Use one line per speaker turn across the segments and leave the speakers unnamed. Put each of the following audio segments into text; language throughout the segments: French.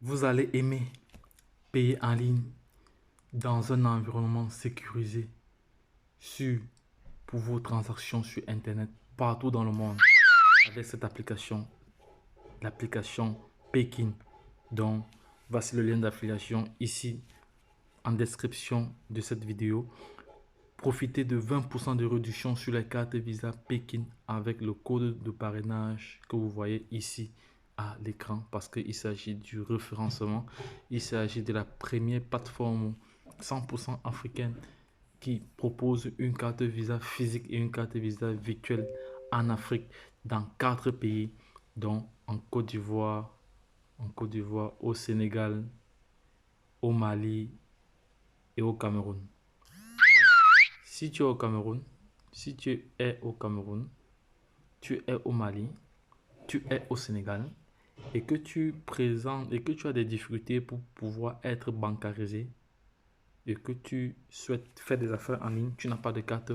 Vous allez aimer payer en ligne dans un environnement sécurisé sûr pour vos transactions sur Internet partout dans le monde avec cette application, l'application Pekin. Donc, voici le lien d'affiliation ici en description de cette vidéo. Profitez de 20% de réduction sur les cartes Visa Pekin avec le code de parrainage que vous voyez ici à l'écran parce qu'il s'agit du référencement. Il s'agit de la première plateforme 100% africaine qui propose une carte Visa physique et une carte Visa virtuelle en Afrique dans 4 pays, dont en Côte d'Ivoire, au Sénégal, au Mali et au Cameroun. Si tu es au Cameroun, si tu es au Cameroun, tu es au Mali, tu es au Sénégal et que tu présentes et que tu as des difficultés pour pouvoir être bancarisé et que tu souhaites faire des affaires en ligne, tu n'as pas de carte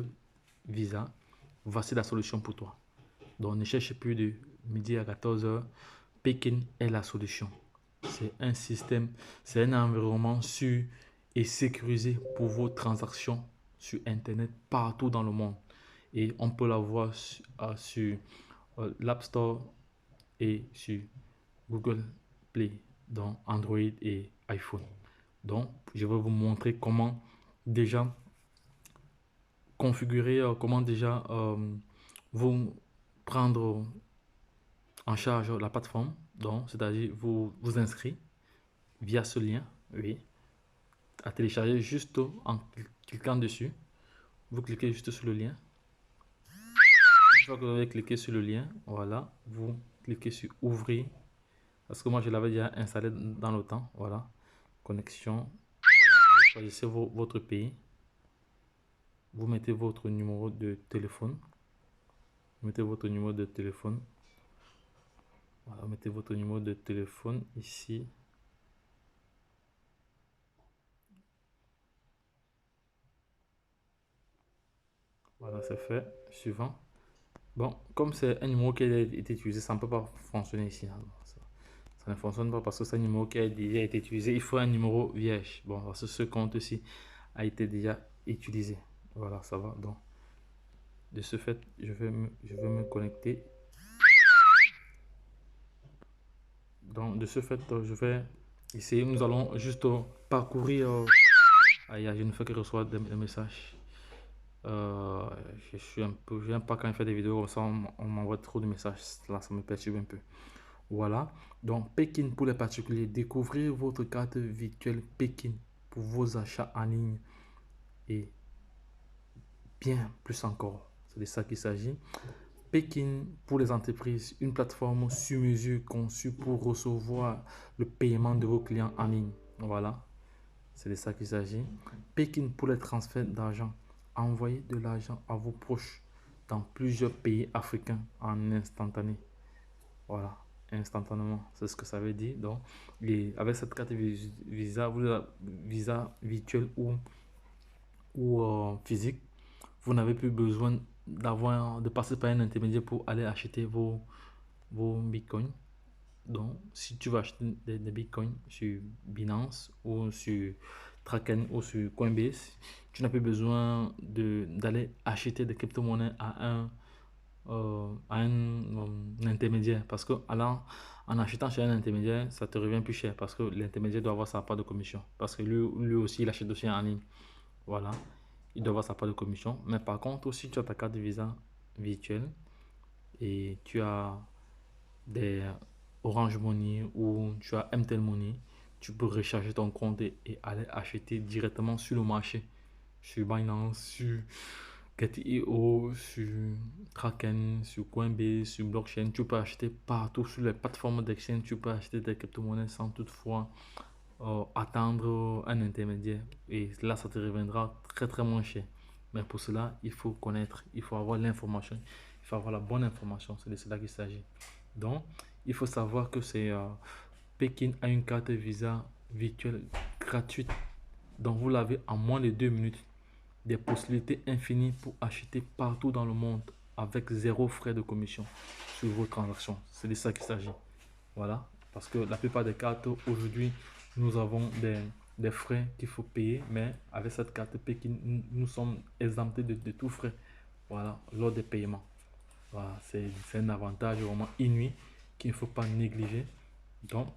Visa, voici la solution pour toi. Donc ne cherche plus de midi à 14h, Pekin est la solution. C'est un système, c'est un environnement sûr et sécurisé pour vos transactions sur Internet partout dans le monde. Et on peut l'avoir sur l'App Store et sur Google Play, dans Android et iPhone. Donc, je vais vous montrer comment déjà configurer, comment déjà vous prendre en charge la plateforme. Donc, c'est-à-dire vous inscrire via ce lien, oui, à télécharger juste en cliquant dessus. Vous cliquez juste sur le lien. Une fois que vous avez cliqué sur le lien, voilà, vous cliquez sur ouvrir. Parce que moi, je l'avais déjà installé dans le temps. Voilà, connexion. Voilà, vous choisissez votre pays. Vous mettez votre numéro de téléphone. Mettez votre numéro de téléphone. Voilà, mettez votre numéro de téléphone ici. Voilà, c'est fait. Suivant. Bon, comme c'est un numéro qui a été utilisé, ça ne peut pas fonctionner ici. Hein. Ça ne fonctionne pas parce que c'est un numéro qui a déjà été utilisé. Il faut un numéro vierge. Bon, parce que ce compte-ci a été déjà utilisé. Voilà, ça va. Donc, de ce fait, je vais me connecter. Donc, de ce fait, je vais essayer. Nous allons juste parcourir. Aïe, je ne fais que recevoir des messages. Je suis un peu, je n'aime pas quand il fait des vidéos comme ça, on m'envoie trop de messages. Là, ça me perturbe un peu. Voilà. Donc, Pekin pour les particuliers. Découvrez votre carte virtuelle Pekin pour vos achats en ligne et bien plus encore. C'est de ça qu'il s'agit. Pekin pour les entreprises, une plateforme sur mesure conçue pour recevoir le paiement de vos clients en ligne. Voilà, c'est de ça qu'il s'agit. Pekin pour les transferts d'argent. Envoyez de l'argent à vos proches dans plusieurs pays africains en instantané. Voilà, instantanément, c'est ce que ça veut dire. Donc, et avec cette carte Visa, Visa virtuelle ou physique, vous n'avez plus besoin de passer par un intermédiaire pour aller acheter vos bitcoins. Donc, si tu vas acheter des bitcoins sur Binance ou sur Kraken ou sur Coinbase, tu n'as plus besoin d'aller acheter des crypto-monnaies à un intermédiaire parce que en achetant chez un intermédiaire, ça te revient plus cher parce que l'intermédiaire doit avoir sa part de commission parce que lui aussi, il achète aussi en ligne. Voilà, il doit avoir sa part de commission. Mais par contre, si tu as ta carte de Visa virtuelle et tu as des Orange Money ou tu as MTEL Money, tu peux recharger ton compte et aller acheter directement sur le marché, sur Binance, sur Get.io, sur Kraken, sur Coinbase, sur Blockchain. Tu peux acheter partout sur les plateformes d'exchange. Tu peux acheter des crypto-monnaies sans toutefois attendre un intermédiaire. Et là, ça te reviendra très très moins cher. Mais pour cela, il faut connaître, il faut avoir l'information, il faut avoir la bonne information. C'est de cela qu'il s'agit. Donc, il faut savoir que Pekin a une carte Visa virtuelle gratuite. Donc, vous l'avez en moins de 2 minutes. Des possibilités infinies pour acheter partout dans le monde avec zéro frais de commission sur vos transactions. C'est de ça qu'il s'agit. Voilà. Parce que la plupart des cartes aujourd'hui, nous avons des frais qu'il faut payer, mais avec cette carte Pékin, nous sommes exemptés de tout frais. Voilà, lors des paiements. Voilà, c'est un avantage vraiment inouï qu'il ne faut pas négliger. Donc,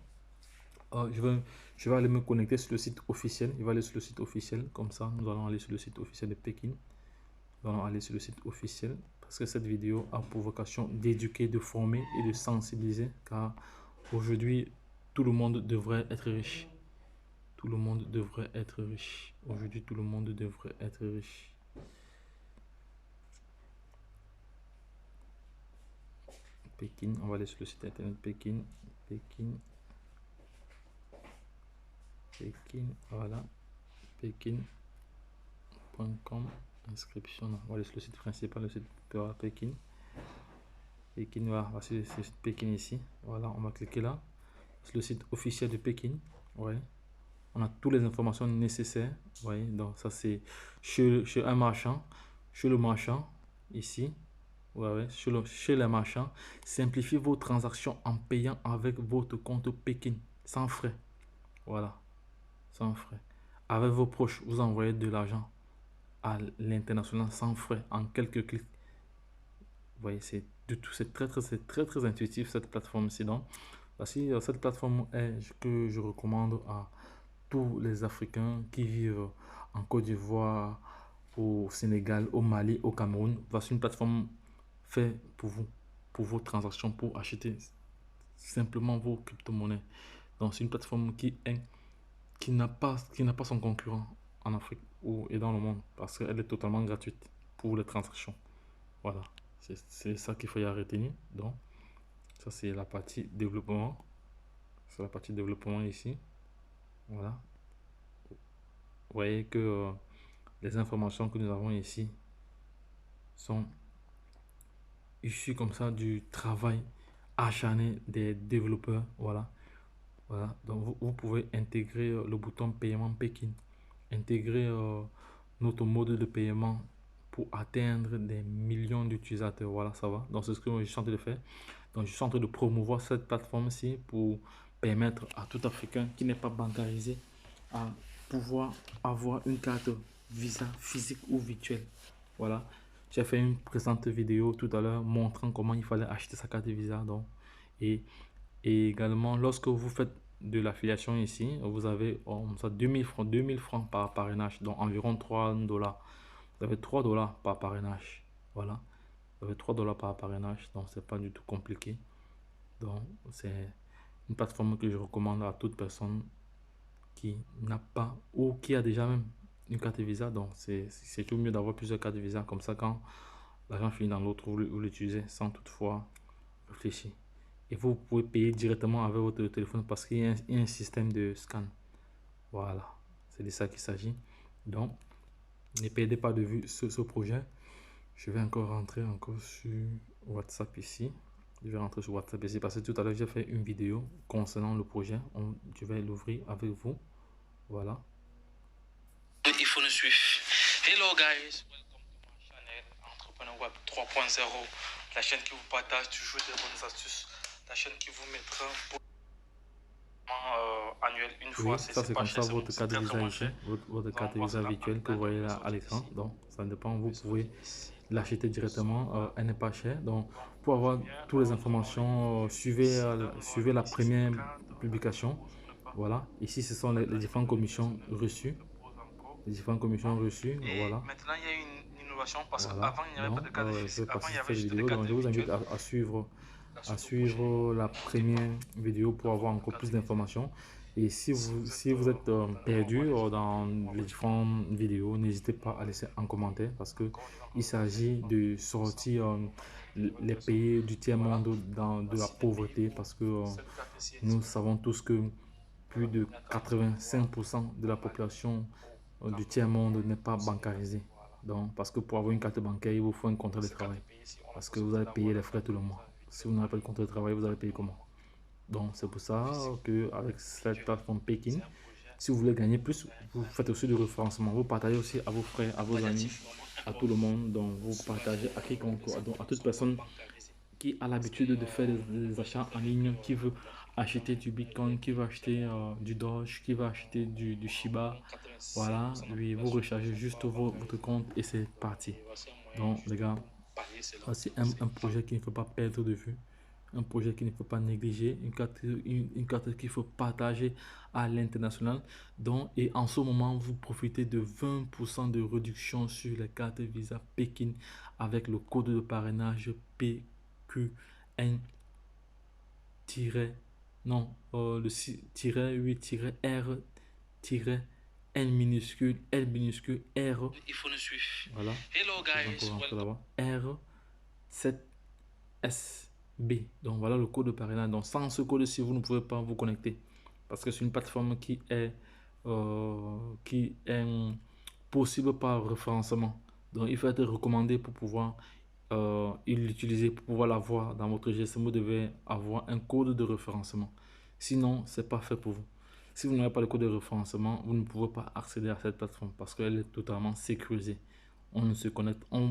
je vais aller me connecter sur le site officiel. Je vais aller sur le site officiel. Comme ça, nous allons aller sur le site officiel de Pékin. Nous allons aller sur le site officiel parce que cette vidéo a pour vocation d'éduquer, de former et de sensibiliser. Car aujourd'hui, tout le monde devrait être riche. Tout le monde devrait être riche. Aujourd'hui, tout le monde devrait être riche. Pékin, on va aller sur le site internet Pékin. Pékin, voilà. Pékin.com. Inscription. On va aller sur le site principal, le site Pékin. Pékin, voilà. Voici le site Pékin ici. Voilà, on va cliquer là. C'est le site officiel de Pékin. Ouais. On a toutes les informations nécessaires. Vous voyez, donc ça c'est chez un marchand, chez le marchand ici. Ouais, chez les marchands, simplifiez vos transactions en payant avec votre compte Pékin sans frais. Voilà, sans frais. Avec vos proches, vous envoyez de l'argent à l'international sans frais en quelques clics. Vous voyez, c'est très intuitif cette plateforme-ci. Donc, voici cette plateforme que je recommande à tous les Africains qui vivent en Côte d'Ivoire, au Sénégal, au Mali, au Cameroun. Voici une plateforme faite pour vous, pour vos transactions, pour acheter simplement vos crypto-monnaies. Donc, c'est une plateforme qui n'a pas son concurrent en Afrique et dans le monde parce qu'elle est totalement gratuite pour les transactions. Voilà, c'est ça qu'il faut y retenir. Donc, ça, c'est la partie développement. C'est la partie développement ici. Voilà. Vous voyez que les informations que nous avons ici sont issues comme ça du travail acharné des développeurs. Voilà. Voilà. Donc, vous pouvez intégrer le bouton paiement Pékin. Intégrer notre mode de paiement pour atteindre des millions d'utilisateurs. Voilà, ça va. Donc, c'est ce que je suis en train de faire. Donc, je suis en train de promouvoir cette plateforme-ci pour permettre à tout Africain qui n'est pas bancarisé à pouvoir avoir une carte Visa physique ou virtuelle. Voilà. J'ai fait une présente vidéo tout à l'heure montrant comment il fallait acheter sa carte Visa. Donc, et également, lorsque vous faites de l'affiliation ici, vous avez 2000 francs par parrainage, donc environ 3 $. Vous avez 3 $ par parrainage. Voilà. Vous avez 3 $ par parrainage, donc c'est pas du tout compliqué. Donc, c'est une plateforme que je recommande à toute personne qui n'a pas ou qui a déjà même une carte Visa. Donc, c'est tout mieux d'avoir plusieurs cartes Visa. Comme ça, quand l'argent finit dans l'autre, vous l'utilisez sans toutefois réfléchir. Et vous pouvez payer directement avec votre téléphone parce qu'il y a un système de scan. Voilà, c'est de ça qu'il s'agit. Donc, ne perdez pas de vue ce projet. Je vais encore rentrer sur WhatsApp ici. Je vais rentrer sur WhatsApp ici parce que tout à l'heure, j'ai fait une vidéo concernant le projet. Je vais l'ouvrir avec vous. Voilà. Il faut nous suivre. Hello guys, welcome to my channel Entrepreneur Web 3.0. La chaîne qui vous partage toujours des bonnes astuces. La chaîne qui vous mettra pour annuel une fois. Ça c'est comme ça votre carte Visa ici, votre carte Visa virtuelle que vous voyez là à l'écran. Donc ça dépend, vous pouvez l'acheter directement, elle n'est pas chère. Donc pour avoir toutes les informations, suivez la première publication. Voilà, ici ce sont les différentes commissions reçues. Les différentes commissions reçues, voilà. Maintenant il y a une innovation parce qu'avant il n'y avait pas de carte de visite. Avant il y avait juste des cartes. Donc je vous invite à suivre la première vidéo pour avoir encore plus d'informations. Et si vous êtes perdu dans les différentes vidéos, n'hésitez pas à laisser un commentaire parce que il s'agit de sortir les pays du tiers-monde de la pauvreté parce que nous savons tous que plus de 85% de la population du tiers-monde n'est pas bancarisée. Donc, parce que pour avoir une carte bancaire, il vous faut un contrat de travail. Parce que vous allez payer les frais tout le mois. Si vous n'avez pas de contrat de travail, vous allez payer comment? Donc, c'est pour ça qu'avec cette plateforme Pékin, si vous voulez gagner plus, vous faites aussi du référencement. Vous partagez aussi à vos frères, à vos amis, à tout le monde. Donc, vous partagez à quiconque, à toute personne qui a l'habitude de faire des achats en ligne, qui veut acheter du Bitcoin, qui veut acheter du Doge, qui veut acheter du Shiba, voilà, oui, vous rechargez juste votre compte et c'est parti. Donc, les gars, c'est un projet qu'il ne faut pas perdre de vue, un projet qu'il ne faut pas négliger, une carte qu'il faut partager à l'international. Donc, et en ce moment, vous profitez de 20% de réduction sur les cartes Visa Pékin avec le code de parrainage PQN- non, le 8-R N minuscule, L minuscule, R. Il faut nous suivre. Voilà. Hello guys. R 7SB. Donc voilà le code de parrainage. Donc sans ce code-ci, vous ne pouvez pas vous connecter. Parce que c'est une plateforme qui est possible par référencement. Donc il faut être recommandé pour pouvoir l'utiliser, pour pouvoir l'avoir dans votre GSM. Vous devez avoir un code de référencement. Sinon, c'est pas fait pour vous. Si vous n'avez pas le code de référencement, vous ne pouvez pas accéder à cette plateforme parce qu'elle est totalement sécurisée. On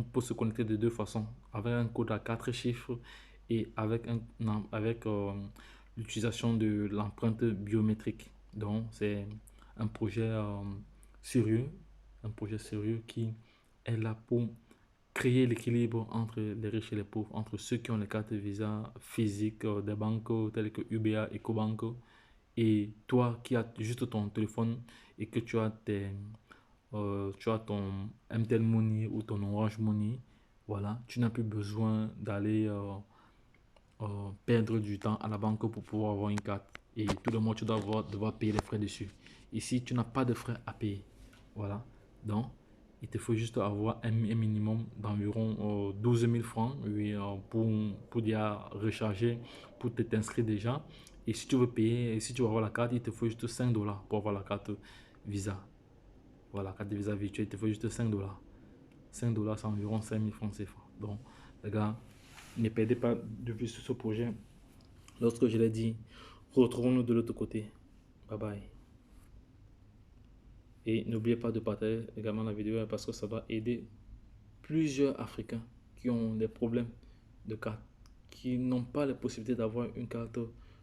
peut se connecter de deux façons, avec un code à 4 chiffres et avec l'utilisation de l'empreinte biométrique. Donc, c'est un projet sérieux, un projet sérieux qui est là pour créer l'équilibre entre les riches et les pauvres, entre ceux qui ont les cartes Visa physiques des banques telles que UBA, EcoBank, et toi qui as juste ton téléphone et que tu as ton MTN Money ou ton Orange Money, voilà, tu n'as plus besoin d'aller perdre du temps à la banque pour pouvoir avoir une carte. Et tout le monde, tu dois devoir payer les frais dessus. Ici, tu n'as pas de frais à payer. Voilà. Donc, il te faut juste avoir un minimum d'environ 12 000 francs oui, pour déjà recharger, pour t'inscrire déjà. Et si tu veux payer, si tu veux avoir la carte, il te faut juste 5 dollars pour avoir la carte Visa. Voilà, carte de Visa virtuelle, il te faut juste 5 dollars. 5 dollars, c'est environ 5 000 francs CFA. Donc, les gars, ne perdez pas de vue sur ce projet. Lorsque je l'ai dit, retrouvons-nous de l'autre côté. Bye bye. Et n'oubliez pas de partager également la vidéo parce que ça va aider plusieurs Africains qui ont des problèmes de carte, qui n'ont pas la possibilité d'avoir une carte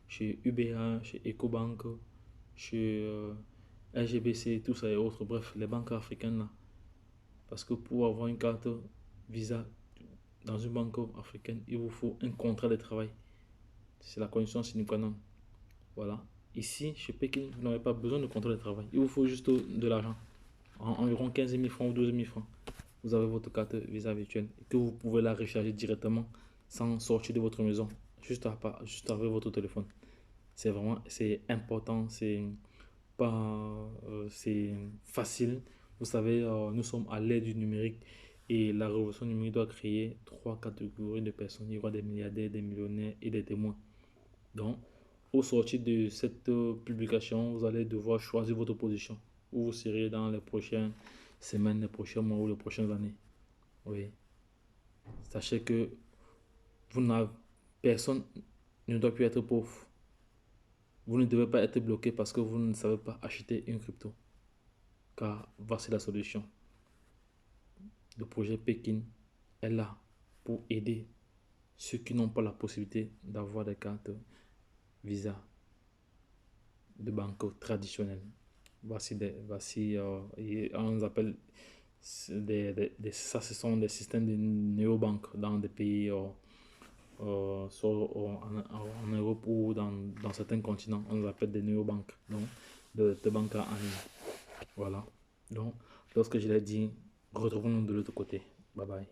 chez UBA, chez EcoBank, chez LGBC, tout ça et autres. Bref, les banques africaines là. Parce que pour avoir une carte Visa dans une banque africaine, il vous faut un contrat de travail. C'est la condition sine qua non. Voilà. Ici, chez Pékin, vous n'avez pas besoin de contrat de travail. Il vous faut juste de l'argent. Environ 15 000 francs ou 12 000 francs. Vous avez votre carte Visa virtuelle et que vous pouvez la recharger directement sans sortir de votre maison. Juste avec votre téléphone. C'est important. C'est facile. Vous savez, nous sommes à l'ère du numérique et la révolution numérique doit créer trois catégories de personnes. Il y aura des milliardaires, des millionnaires et des témoins. Donc, au sortir de cette publication, vous allez devoir choisir votre position où vous serez dans les prochaines semaines, les prochains mois ou les prochaines années. Oui. Sachez que personne ne doit plus être pauvre. Vous ne devez pas être bloqué parce que vous ne savez pas acheter une crypto. Car voici la solution. Le projet Pékin est là pour aider ceux qui n'ont pas la possibilité d'avoir des cartes Visa de banque traditionnelles. On appelle ça, ce sont des systèmes de néobanques dans des pays, soit en Europe ou dans certains continents. On les appelle des néobanques, donc de banques en ligne. Voilà. Donc, lorsque je l'ai dit, retrouvons-nous de l'autre côté. Bye bye.